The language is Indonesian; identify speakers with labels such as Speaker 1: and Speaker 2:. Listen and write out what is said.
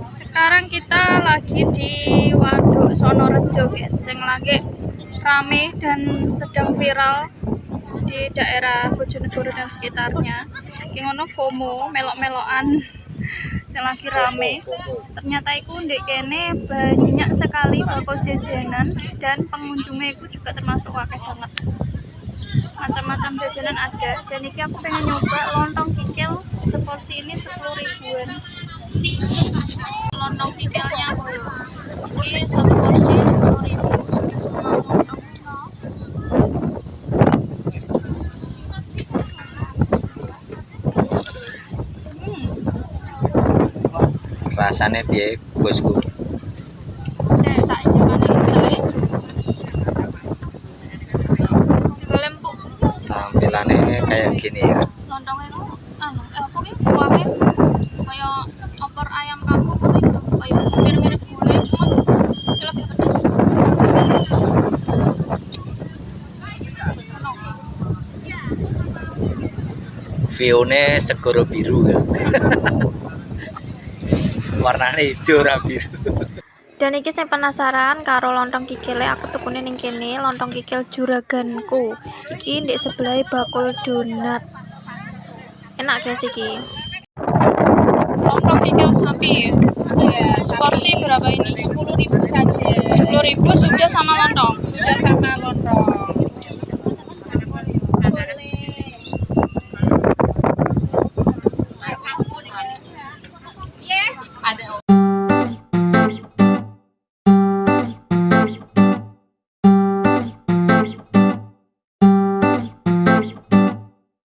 Speaker 1: Sekarang kita lagi di Waduk Sonorejo guys, yang lagi rame dan sedang viral di daerah Bojonegoro dan sekitarnya. Yang ono FOMO, melok-melokan yang lagi rame. Ternyata itu ndek kene banyak sekali bakul jajanan dan pengunjungnya itu juga termasuk akeh banget. Macam-macam jajanan ada, dan ini aku pengen nyoba lontong kikil seporsi ini 10 ribuan. Lontong kikilnya ini satu porsi 10.000, sudah semua lontongnya.
Speaker 2: Rasanya piye bosku?
Speaker 1: Saya tak jepane iki lempuk.
Speaker 2: Tampilannya kayak gini ya.
Speaker 1: Lontongnya itu apa ki kuahnya kayak opor ayam kampung gitu, kayak mirip-mirip gulai cuma ini lebih pedas.
Speaker 2: View-nya segoro biru ya. Warnanya hijau ora biru.
Speaker 1: Dan iki saya penasaran karo lontong kikile, aku tukune ning kene lontong kikil Juraganku. Iki ndek sebelah bakul donat. Enak guys iki. Lontong kikil sapi. Ya, porsi berapa ini? 10.000 saja. 10.000 sudah sama lontong. Sudah sama lontong.